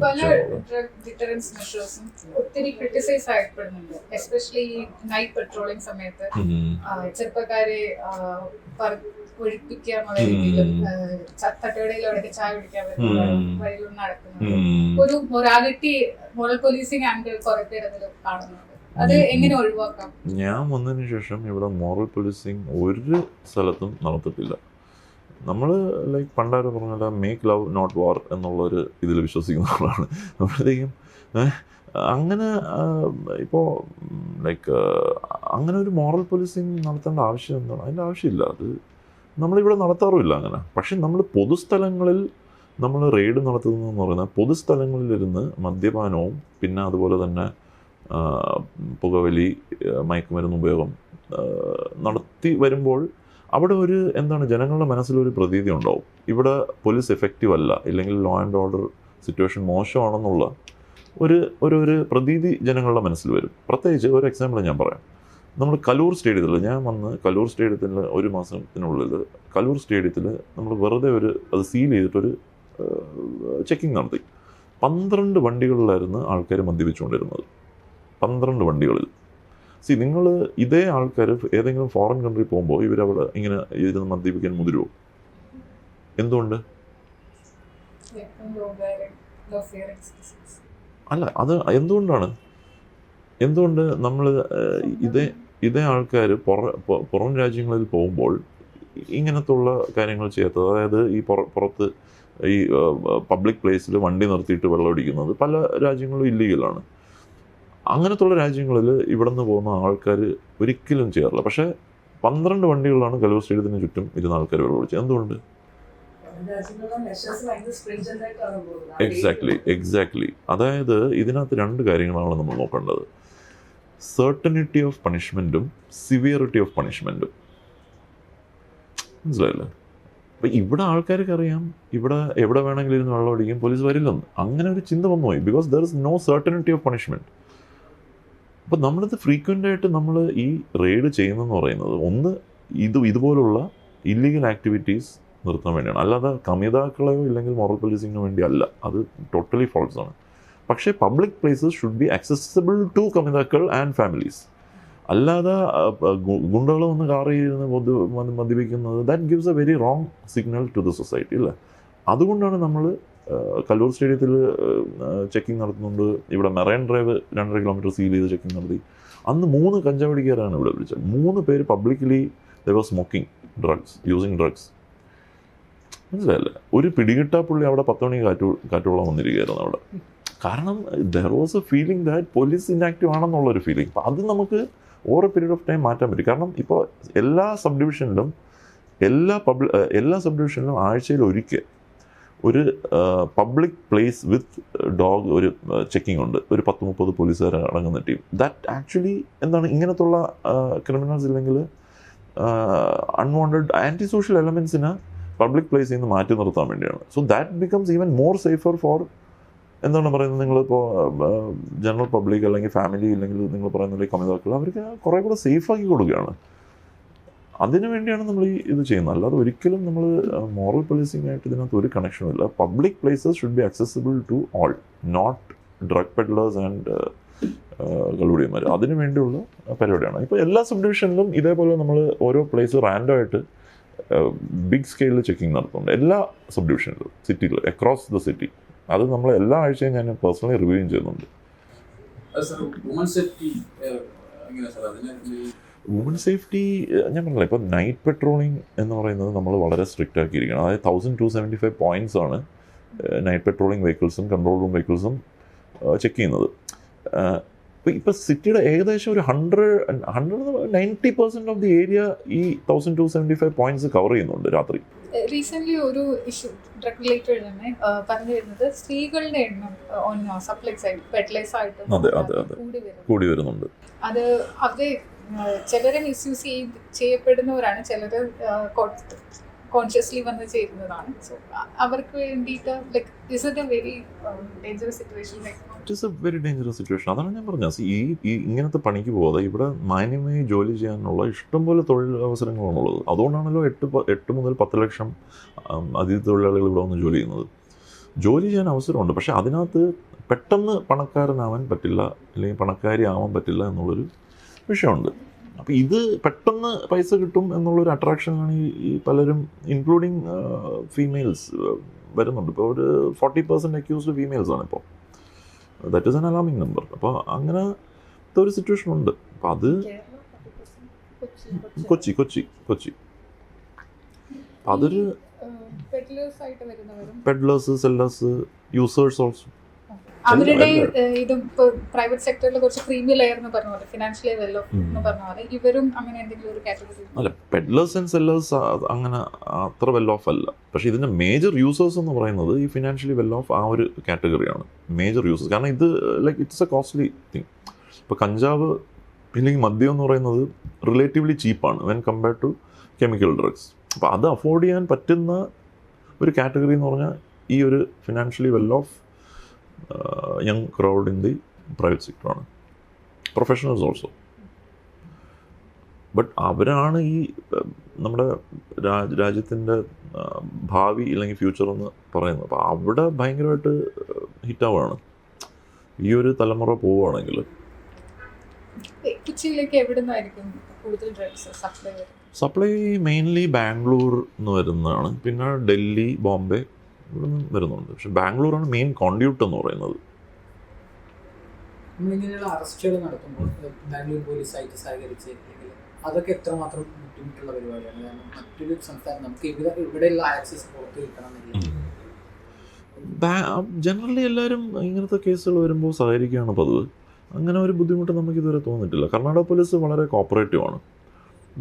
പല drug deterrence മെഷേഴ്സും ഒത്തിരി criticise ആയിപ്പെടുന്നുണ്ട്, especially ഈ നൈറ്റ് പെട്രോളിംഗ് സമയത്ത് ചെറുപ്പക്കാരെ ഒഴിപ്പിക്കുക എന്നുള്ള രീതിയിലും തട്ടുകടയിലൂടെ ചായ കുടിക്കാൻ വരുന്ന വഴിയിലും നടക്കുന്നത് ഒരു മോറൽ പോലീസിംഗ് ആംഗിൾ കുറെ പേര് അതിൽ കാണുന്നുണ്ട്. അത് എങ്ങനെ ഒഴിവാക്കാം? ഞാൻ വന്നതിന് ശേഷം ഇവിടെ മോറൽ പോലീസിങ് ഒരു സ്ഥലത്തും നടത്തിയിട്ടില്ല. നമ്മൾ ലൈക്ക് പണ്ടാരും പറഞ്ഞാൽ മേക്ക് ലവ് നോട്ട് വാർ എന്നുള്ളൊരു ഇതിൽ വിശ്വസിക്കുന്ന ആളാണ്. അപ്പോഴത്തേക്കും അങ്ങനെ ഇപ്പോൾ ലൈക്ക് അങ്ങനെ ഒരു മോറൽ പോലീസിങ് നടത്തേണ്ട ആവശ്യം എന്താണ്? അതിൻ്റെ ആവശ്യമില്ല. അത് നമ്മളിവിടെ നടത്താറുമില്ല അങ്ങനെ. പക്ഷെ നമ്മൾ പൊതുസ്ഥലങ്ങളിൽ നമ്മൾ റെയ്ഡ് നടത്തുന്നതെന്ന് പറയുന്നത് പൊതുസ്ഥലങ്ങളിലിരുന്ന് മദ്യപാനവും പിന്നെ അതുപോലെ തന്നെ പുകവലി, മയക്കുമരുന്ന് ഉപയോഗം നടത്തി വരുമ്പോൾ അവിടെ ഒരു എന്താണ് ജനങ്ങളുടെ മനസ്സിലൊരു പ്രതീതി ഉണ്ടാവും, ഇവിടെ പോലീസ് എഫക്റ്റീവ് അല്ല, ഇല്ലെങ്കിൽ ലോ ആൻഡ് ഓർഡർ സിറ്റുവേഷൻ മോശമാണെന്നുള്ള ഒരു പ്രതീതി ജനങ്ങളുടെ മനസ്സിൽ വരും. പ്രത്യേകിച്ച് ഒരു എക്സാമ്പിൾ ഞാൻ പറയാം. നമ്മൾ കലൂർ സ്റ്റേഡിയത്തിൽ ഞാൻ വന്ന് കലൂർ സ്റ്റേഡിയത്തിൽ ഒരു മാസത്തിനുള്ളിൽ കലൂർ സ്റ്റേഡിയത്തിൽ നമ്മൾ വെറുതെ അത് സീൽ ചെയ്തിട്ടൊരു ചെക്കിങ് നടത്തി. 12 വണ്ടികളിലായിരുന്നു ആൾക്കാർ മദ്യപിച്ചുകൊണ്ടിരുന്നത്. 12 വണ്ടികളിൽ. നിങ്ങൾ ഇതേ ആൾക്കാർ ഏതെങ്കിലും ഫോറിൻ കൺട്രി പോകുമ്പോൾ ഇവരവിടെ ഇങ്ങനെ ഇരുന്ന് മദ്യപിക്കാൻ മുതിരുമോ? എന്തുകൊണ്ട്? അല്ല, അത് എന്തുകൊണ്ട് നമ്മൾ ഇതേ ആൾക്കാർ പുറം രാജ്യങ്ങളിൽ പോകുമ്പോൾ ഇങ്ങനത്തുള്ള കാര്യങ്ങൾ ചെയ്യാത്തത്? അതായത് ഈ പുറത്ത് ഈ പബ്ലിക് പ്ലേസിൽ വണ്ടി നിർത്തിയിട്ട് വെള്ളമടിക്കുന്നത് പല രാജ്യങ്ങളും ഇല്ലീഗലാണ്. അങ്ങനത്തുള്ള രാജ്യങ്ങളിൽ ഇവിടെ നിന്ന് പോകുന്ന ആൾക്കാർ ഒരിക്കലും ചെയ്യാറില്ല. പക്ഷേ 12 വണ്ടികളിലാണ് കലൂർ സ്റ്റേഡിയത്തിന് ചുറ്റും ഇരുന്ന ആൾക്കാർ വെള്ളമടിച്ചത്. എന്തുകൊണ്ട്? എക്സാക്ട്ലി. അതായത് ഇതിനകത്ത് 2 കാര്യങ്ങളാണ് നമ്മൾ നോക്കേണ്ടത്: സെർട്ടനിറ്റി ഓഫ് പണിഷ്മെൻറ്റും സിവിയറിറ്റി ഓഫ് പണിഷ്മെൻറ്റും. മനസ്സിലായില്ലേ? അപ്പം ഇവിടെ ആൾക്കാർക്ക് അറിയാം ഇവിടെ എവിടെ വേണമെങ്കിലും ഇരുന്ന് വെള്ളം അടിക്കും, പോലീസ് വരില്ലെന്ന്. അങ്ങനെ ഒരു ചിന്ത വന്നുപോയി. Because there is no certainty of punishment. അപ്പം നമ്മളിത് ഫ്രീക്വൻ്റായിട്ട് നമ്മൾ ഈ റെയ്ഡ് ചെയ്യുന്നതെന്ന് പറയുന്നത് ഒന്ന് ഇതുപോലുള്ള ഇല്ലീഗൽ ആക്ടിവിറ്റീസ് നിർത്താൻ വേണ്ടിയാണ്, അല്ലാതെ കമിതാക്കളെയോ ഇല്ലെങ്കിൽ മോറൽ പോലീസിങ്ങിന് വേണ്ടി അല്ല. അത് ടോട്ടലി ഫോൾസ് ആണ്. പക്ഷേ public places should be accessible to കമിതാക്കൾ ആൻഡ് ഫാമിലീസ്. അല്ലാതെ ഗുണ്ടകൾ വന്ന് കാറിയിരുന്ന് മദ്യപിക്കുന്നത് that gives a very wrong signal to the society അല്ലേ? അതുകൊണ്ടാണ് നമ്മൾ കല്ലൂർ സ്റ്റേഡിയത്തിൽ ചെക്കിങ് നടത്തുന്നുണ്ട്. ഇവിടെ മെറൈൻ ഡ്രൈവ് 2.5 കിലോമീറ്റർ സീൽ ചെയ്ത് ചെക്കിങ് നടത്തി. അന്ന് 3 കഞ്ചാവടിക്കാരാണ് ഇവിടെ വിളിച്ചത്. 3 പേര് publicly they was smoking drugs, using drugs. മനസ്സിലായല്ലേ? ഒരു പിടികിട്ടാ പുള്ളി അവിടെ 10 മണിക്ക് കാറ്റുകൊള്ളാൻ വന്നിരിക്കുകയായിരുന്നു അവിടെ. കാരണം there was a feeling that police inactive ആണെന്നുള്ളൊരു ഫീലിംഗ്. അപ്പോൾ അത് നമുക്ക് over a period of time മാറ്റാൻ പറ്റും. കാരണം ഇപ്പോൾ എല്ലാ സബ് ഡിവിഷനിലും ആഴ്ചയിൽ ഒരിക്കൽ ഒരു പബ്ലിക് പ്ലേസ് വിത്ത് ഡോഗ് ഒരു ചെക്കിംഗ് ഉണ്ട്. ഒരു 10-30 പോലീസുകാർ അടങ്ങുന്ന ടീം. ദാറ്റ് ആക്ച്വലി എന്താണ് ഇങ്ങനത്തുള്ള ക്രിമിനൽസ് ഇല്ലെങ്കിൽ അൺവാണ്ടഡ് ആൻറ്റി സോഷ്യൽ എലമെൻസിനെ പബ്ലിക് പ്ലേസിൽ നിന്ന് മാറ്റി നിർത്താൻ വേണ്ടിയാണ്. So that becomes even more safer for എന്താണ് പറയുന്നത്, നിങ്ങളിപ്പോൾ ജനറൽ പബ്ലിക് അല്ലെങ്കിൽ ഫാമിലി ഇല്ലെങ്കിൽ നിങ്ങൾ പറയുന്ന കമിതാക്കൾ അവർക്ക് കുറേ കൂടെ സേഫാക്കി കൊടുക്കുകയാണ്. അതിനു വേണ്ടിയാണ് നമ്മൾ ഇത് ചെയ്യുന്നത്. അല്ലാതെ ഒരിക്കലും നമ്മൾ മോറൽ പോലീസിംഗ് ആയിട്ട് ഇതിനകത്ത് ഒരു കണക്ഷനും ഇല്ല. Public places should be accessible to all, not drug peddlers and കള്ളുടിയന്മാർ. അതിനു വേണ്ടിയുള്ള പരിപാടിയാണ്. ഇപ്പോൾ എല്ലാ സബ് ഡിവിഷനിലും ഇതേപോലെ നമ്മൾ ഓരോ പ്ലേസ് റാൻഡമായിട്ട് ബിഗ് സ്കെയിലിൽ ചെക്കിങ് നടത്തുന്നുണ്ട്. എല്ലാ സബ് ഡിവിഷനിലും സിറ്റിയിൽ അക്രോസ് ദ സിറ്റി. അത് നമ്മൾ എല്ലാ ആഴ്ചയും ഞാൻ പേഴ്സണലി റിവ്യൂ ചെയ്യുന്നുണ്ട്. വുമൺ സേഫ്റ്റി ഞാൻ പറഞ്ഞില്ല, ഇപ്പോൾ നൈറ്റ് പെട്രോളിംഗ് എന്ന് പറയുന്നത് നമ്മൾ വളരെ സ്ട്രിക്റ്റ് ആക്കിയിരിക്കണം. അതായത് 1275 പോയിൻറ്റ്സ് ആണ് നൈറ്റ് പെട്രോളിംഗ് വെഹിക്കിൾസും കൺട്രോൾ റൂം വെഹിക്കിൾസും ചെക്ക് ചെയ്യുന്നത്. ഇപ്പോൾ സിറ്റിയുടെ ഏകദേശം ഒരു 90% ഓഫ് ദി ഏരിയ ഈ 1275 പോയിന്റ്സ് കവർ ചെയ്യുന്നുണ്ട് രാത്രി. റീസെന്റ് ഒരു ഇഷ്യൂ ഡ്രഗ് റിലേറ്റഡ് തന്നെ പറഞ്ഞു വരുന്നത് സ്ത്രീകളുടെ എണ്ണം ഓൺ സപ്ലൈ സൈഡ് പെഡ്ലേഴ്സ് ആയിട്ട് കൂടി വരുന്നുണ്ട്. അത് അവര് ചിലരെ മിസ്യൂസ് ചെയ്യപ്പെടുന്നവരാണ്, ചിലര് കോൺഷ്യസ്ലി വന്ന് ചേരുന്നതാണ്. സോ അവർക്ക് വേണ്ടിയിട്ട് like is it A very dangerous situation? It is A very dangerous situation. അതാണ് ഞാൻ പറഞ്ഞത്. ഈ ഇങ്ങനത്തെ പണിക്ക് പോകാതെ ഇവിടെ മാന്യമായി ജോലി ചെയ്യാനുള്ള ഇഷ്ടംപോലെ തൊഴിൽ അവസരങ്ങളാണുള്ളത്. അതുകൊണ്ടാണല്ലോ 8 മുതൽ 10 ലക്ഷം അതിഥി തൊഴിലാളികൾ ഇവിടെ വന്ന് ജോലി ചെയ്യുന്നത്. ജോലി ചെയ്യാൻ അവസരമുണ്ട്. പക്ഷെ അതിനകത്ത് പെട്ടെന്ന് പണക്കാരനാവാൻ പറ്റില്ല, അല്ലെങ്കിൽ പണക്കാരി ആവാൻ പറ്റില്ല എന്നുള്ളൊരു വിഷയമുണ്ട്. അപ്പോൾ ഇത് പെട്ടെന്ന് പൈസ കിട്ടും എന്നുള്ളൊരു അട്രാക്ഷനാണ് ഈ പലരും, ഇൻക്ലൂഡിങ് ഫീമെയിൽസ് വരുന്നുണ്ട്. ഇപ്പോൾ ഒരു 40% അക്യൂസ്ഡ് ഫീമെയിൽസ് ആണ് ഇപ്പോൾ. That is an alarming number. അപ്പോൾ അങ്ങനത്തെ ഒരു സിറ്റുവേഷൻ ഉണ്ട്. അപ്പോൾ അത് കൊച്ചി അപ്പം അതൊരു പെഡ്ലേഴ്സ്, സെല്ലേഴ്സ്, യൂസേഴ്സ് ഓൾസോ. അവരുടെ ഇതും ഇപ്പോൾ പ്രൈവറ്റ് സെക്ടറിൽ കുറച്ച് ക്രീമി ലെയർ എന്ന് പറഞ്ഞ പോലെ, ഫിനാൻഷ്യലി വെൽ ഓഫ് എന്ന് പറഞ്ഞ പോലെ ഇവരും അങ്ങനെ എന്തെങ്കിലും ഒരു കാറ്റഗറി? അല്ല, പെഡ്ലേഴ്സ് ആൻഡ് സെല്ലേഴ്സ് അങ്ങനെ അത്ര വെൽ ഓഫ് അല്ല. പക്ഷേ ഇതിൻ്റെ മേജർ യൂസേഴ്സ് എന്ന് പറയുന്നത് ഈ ഫിനാൻഷ്യലി വെൽ ഓഫ് ആ ഒരു കാറ്റഗറിയാണ് മേജർ യൂസേഴ്സ്. കാരണം ഇത് like it's a costly thing. ഇപ്പോൾ കഞ്ചാവ് ഇല്ലെങ്കിൽ മദ്യം എന്ന് പറയുന്നത് റിലേറ്റീവ്ലി ചീപ്പാണ് when compared to chemical drugs. അപ്പോൾ അത് അഫോർഡ് ചെയ്യാൻ പറ്റുന്ന ഒരു കാറ്റഗറി എന്ന് പറഞ്ഞാൽ ഈ ഒരു financially well off young crowd in the private സെക്ടറാണ്. Professionals also. ബട്ട് അവരാണ് ഈ നമ്മുടെ രാജ്യത്തിൻ്റെ ഭാവി അല്ലെങ്കിൽ ഫ്യൂച്ചർ എന്ന് പറയുന്നത്. അപ്പോൾ അവിടെ ഭയങ്കരമായിട്ട് ഹിറ്റാവുകയാണ് ഈ ഒരു തലമുറ പോവുകയാണെങ്കിൽ. കൊച്ചിയിലേക്ക് എവിടെ നിന്നായിരിക്കും കൂടുതൽ ഡ്രഗ്സ് സപ്ലൈ? മെയിൻലി ബാംഗ്ലൂർ നിന്ന് വരുന്നതാണ്. പിന്നെ ഡൽഹി, ബോംബെ ഇവിടെ നിന്ന് വരുന്നുണ്ട്. പക്ഷെ ബാംഗ്ലൂരാണ് മെയിൻ കോൺഡ്യൂട്ട് എന്ന് പറയുന്നത്. നമ്മളിങ്ങനെയുള്ള അറസ്റ്റുകൾ നടത്തുമ്പോൾ ബാംഗ്ലൂർ പോലീസായിട്ട് സഹകരിച്ച് അതൊക്കെ എത്രമാത്രം ബുദ്ധിമുട്ടുള്ള പരിപാടിയാണ്? കാരണം മറ്റൊരു സംസ്ഥാനം നമുക്ക് ഇവിടെയുള്ള ആക്സസ് പുറത്ത് കിട്ടണമെന്നില്ല. ജനറലി എല്ലാവരും ഇങ്ങനത്തെ കേസുകൾ വരുമ്പോൾ സഹകരിക്കുകയാണ് പതിവ്. അങ്ങനെ ഒരു ബുദ്ധിമുട്ട് നമുക്ക് ഇതുവരെ തോന്നിയിട്ടില്ല. കർണാടക പോലീസ് വളരെ കോപ്പറേറ്റീവാണ്,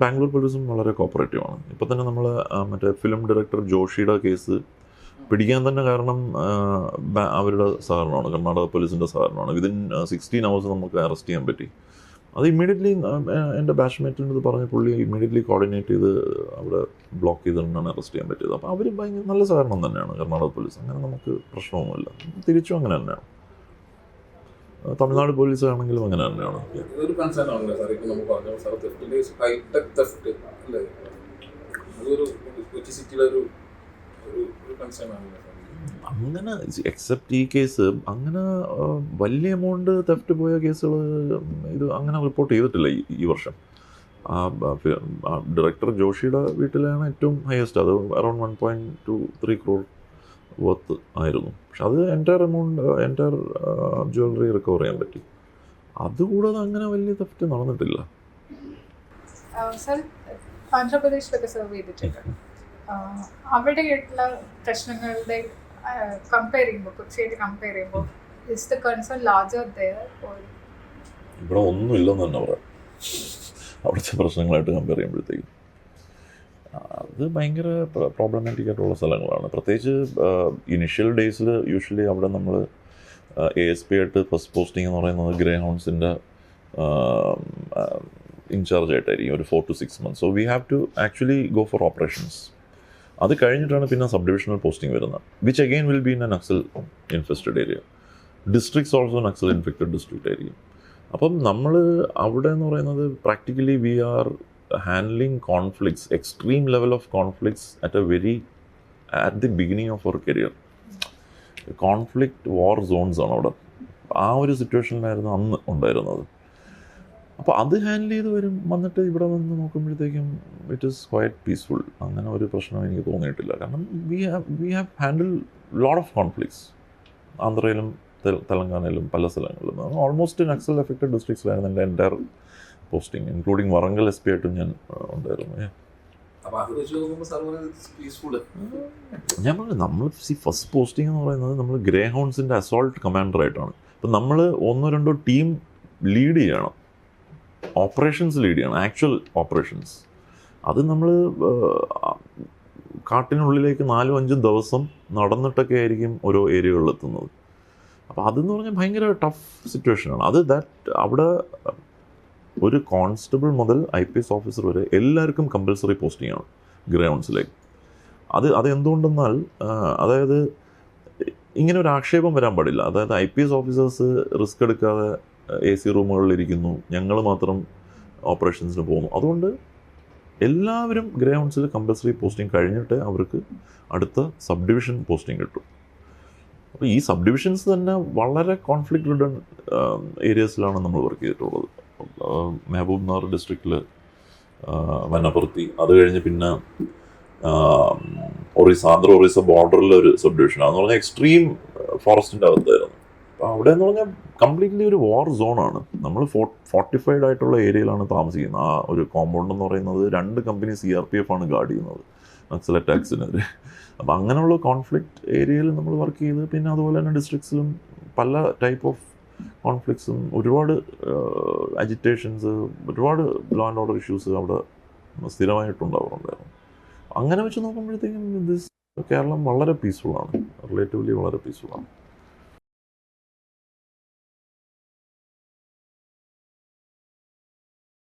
ബാംഗ്ലൂർ പോലീസും വളരെ കോപ്പറേറ്റീവാണ്. ഇപ്പോൾ തന്നെ നമ്മൾ മറ്റേ ഫിലിം ഡയറക്ടർ ജോഷിയുടെ കേസ് പിടിക്കാൻ തന്നെ കാരണം അവരുടെ സഹകരണമാണ്, കർണാടക പോലീസിൻ്റെ സഹകരണമാണ്. വിതിൻ 16 hours നമുക്ക് അറസ്റ്റ് ചെയ്യാൻ പറ്റി. അത് ഇമ്മീഡിയറ്റ്ലി എൻ്റെ ബാച്ച്മേറ്റിൻ്റെ പറഞ്ഞ പുള്ളി ഇമ്മീഡിയറ്റ്ലി കോർഡിനേറ്റ് ചെയ്ത് അവിടെ ബ്ലോക്ക് ചെയ്തിട്ടാണ് അറസ്റ്റ് ചെയ്യാൻ പറ്റിയത്. അപ്പോൾ അവർ ഭയങ്കര നല്ല സഹകരണം തന്നെയാണ് കർണാടക പോലീസ്. അങ്ങനെ നമുക്ക് പ്രശ്നമൊന്നുമില്ല. തിരിച്ചും അങ്ങനെ തന്നെയാണ്. തമിഴ്നാട് പോലീസ് ആണെങ്കിലും അങ്ങനെ തന്നെയാണ്. ഇതൊരു കൺസേൺ ആണല്ലോ സാർ. ഇപ്പോൾ നമ്മൾ പറഞ്ഞു സാർ, തെഫ്റ്റിൻ്റെ ഹൈടെക് തെഫ്റ്റ് അല്ലേ, അതൊരു കൊച്ചി സിറ്റിയിലെ ഒരു കൺസേൺ ആണല്ലോ സാർ. അങ്ങനെ എക്സെപ്റ്റ് ഈ കേസ് അങ്ങനെ വലിയ എമൗണ്ട് തെഫ്റ്റ് പോയ കേസുകൾ ഇത് അങ്ങനെ റിപ്പോർട്ട് ചെയ്തിട്ടില്ല ഈ വർഷം. ഡയറക്ടർ ജോഷിയുടെ വീട്ടിലാണ് ഏറ്റവും ഹയസ്റ്റ്. അത് അറൗണ്ട് 1.23 crore വർത്ത് ആയിരുന്നു. പക്ഷെ അത് എൻറ്റയർ ജ്വല്ലറി റിക്കവർ ചെയ്യാൻ പറ്റി. അതുകൂടാതെ അങ്ങനെ വലിയ തെഫ്റ്റ് നടന്നിട്ടില്ല. സർ, ആന്ധ്രാപ്രദേശിലൊക്കെ സെർവ് ചെയ്തിട്ടുണ്ട്. അവിടെയുള്ള പ്രശ്നങ്ങളുടെ കമ്പയർ ചെയ്യുമ്പോൾ, കൊച്ചിയായിട്ട് കമ്പയർ ചെയ്യുമ്പോൾ, is the concern larger there? ഇവിടെ ഒന്നുമില്ലെന്ന് തന്നെ പറയാം അവിടുത്തെ പ്രശ്നങ്ങളായിട്ട് കമ്പയർ ചെയ്യുമ്പോഴത്തേക്കും. അത് ഭയങ്കര പ്രോബ്ലമാറ്റിക് ആയിട്ടുള്ള സ്ഥലങ്ങളാണ്. പ്രത്യേകിച്ച് ഇനിഷ്യൽ ഡേയ്സിൽ യൂഷ്വലി അവിടെ നമ്മൾ ASP ആയിട്ട് ഫസ്റ്റ് പോസ്റ്റിംഗ് എന്ന് പറയുന്നത് ഗ്രേ ഹൗൺസിൻ്റെ ഇൻചാർജ് ആയിട്ടായിരിക്കും ഒരു 4 to 6 months. So we have to actually go for operations. അത് കഴിഞ്ഞിട്ടാണ് പിന്നെ സബ് ഡിവിഷണൽ പോസ്റ്റിംഗ് വരുന്നത്, which again will be in a Naxal infested area. Districts also Naxal infected district ആയിരിക്കും. അപ്പം നമ്മൾ അവിടെ എന്ന് പറയുന്നത് practically we are handling conflicts, extreme level of conflicts at the beginning of our career. Conflict war zones ആണ് അവിടെ. ആ ഒരു സിറ്റുവേഷനിലായിരുന്നു അന്ന് ഉണ്ടായിരുന്നത്. അപ്പോൾ അത് ഹാൻഡിൽ ചെയ്ത് വന്നിട്ട് ഇവിടെ വന്ന് നോക്കുമ്പോഴത്തേക്കും ഇറ്റ് ഈസ് ക്വയറ്റ് പീസ്ഫുൾ. അങ്ങനെ ഒരു പ്രശ്നം എനിക്ക് തോന്നിയിട്ടില്ല. കാരണം we have handle lot of conflicts. ആന്ധ്രയിലും തെലങ്കാനയിലും പല സ്ഥലങ്ങളിലും ഓൾമോസ്റ്റ് നക്സൽ എഫക്റ്റഡ് ഡിസ്ട്രിക്ട്സിലായിരുന്നു എൻ്റെ entire posting, including Warangal SP ആയിട്ടും ഞാൻ ഉണ്ടായിരുന്നു. നമ്മൾ ഫസ്റ്റ് പോസ്റ്റിംഗ് എന്ന് പറയുന്നത് നമ്മൾ ഗ്രേ ഹൗൺസിൻ്റെ അസോൾട്ട് കമാൻഡറായിട്ടാണ്. ഇപ്പം നമ്മൾ 1-2 ടീം ലീഡ് ചെയ്യണം, ഓപ്പറേഷൻസ് ലീഡ് ചെയ്യണം, ആക്ച്വൽ ഓപ്പറേഷൻസ്. അത് നമ്മൾ കാട്ടിനുള്ളിലേക്ക് 4-5 ദിവസം നടന്നിട്ടൊക്കെ ആയിരിക്കും ഓരോ ഏരിയകളിൽ എത്തുന്നത്. അപ്പോൾ അതെന്ന് പറഞ്ഞാൽ ഭയങ്കര ടഫ് സിറ്റുവേഷനാണ്. അവിടെ ഒരു കോൺസ്റ്റബിൾ മുതൽ IPS ഓഫീസർ വരെ എല്ലാവർക്കും കമ്പൽസറി പോസ്റ്റിംഗ് ആണ് ഗ്രൗണ്ട്സിലേക്ക്. അതെന്തുകൊണ്ടെന്നാൽ അതായത് ഇങ്ങനെ ഒരു ആക്ഷേപം വരാൻ പാടില്ല. അതായത് IPS ഓഫീസേഴ്സ് റിസ്ക് എടുക്കാതെ AC റൂമുകളിലിരിക്കുന്നു, ഞങ്ങൾ മാത്രം ഓപ്പറേഷൻസിന് പോകുന്നു. അതുകൊണ്ട് എല്ലാവരും ഗ്രൗണ്ട്സിൽ കമ്പൽസറി പോസ്റ്റിംഗ് കഴിഞ്ഞിട്ട് അവർക്ക് അടുത്ത സബ് ഡിവിഷൻ പോസ്റ്റിംഗ് കിട്ടും. അപ്പോൾ ഈ സബ് ഡിവിഷൻസ് തന്നെ വളരെ കോൺഫ്ലിക്റ്റ് റിഡൺ ഏരിയസിലാണ് നമ്മൾ വർക്ക് ചെയ്തിട്ടുള്ളത്. മെഹബൂബ് നഗർ ഡിസ്ട്രിക്റ്റിൽ വനപ്പുറത്തി, അത് കഴിഞ്ഞ് പിന്നെ ആന്ധ്ര ഒറീസ ബോർഡറിലെ ഒരു സബ് ഡിവിഷൻ, അതെന്ന് പറഞ്ഞാൽ എക്സ്ട്രീം ഫോറസ്റ്റിൻ്റെ അകത്തായിരുന്നു. അപ്പോൾ അവിടെ എന്ന് പറഞ്ഞാൽ കംപ്ലീറ്റ്ലി ഒരു വാർ സോണാണ്. നമ്മൾ ഫോർട്ടിഫൈഡ് ആയിട്ടുള്ള ഏരിയയിലാണ് താമസിക്കുന്നത്. ആ ഒരു കോമ്പൗണ്ട് എന്ന് പറയുന്നത് 2 കമ്പനി CRPF ആണ് ഗാർഡ് ചെയ്യുന്നത് നക്സൽ അറ്റാക്സിനെതിരെ. അപ്പം അങ്ങനെയുള്ള കോൺഫ്ലിക്റ്റ് ഏരിയയിൽ നമ്മൾ വർക്ക് ചെയ്ത്, പിന്നെ അതുപോലെ തന്നെ ഡിസ്ട്രിക്ട്സിലും പല ടൈപ്പ് ഓഫ് കോൺഫ്ലിക്ട്സും ഒരുപാട് അജിറ്റേഷൻസ്, ഒരുപാട് ലോ ആൻഡ് ഓർഡർ ഇഷ്യൂസ് അവിടെ സ്ഥിരമായിട്ടുണ്ടാവാറുണ്ടായിരുന്നു. അങ്ങനെ വെച്ച് നോക്കുമ്പോഴത്തേക്കും കേരളം വളരെ പീസ്ഫുള്ളാണ്, റിലേറ്റീവ്ലി വളരെ പീസ്ഫുള്ളാണ്.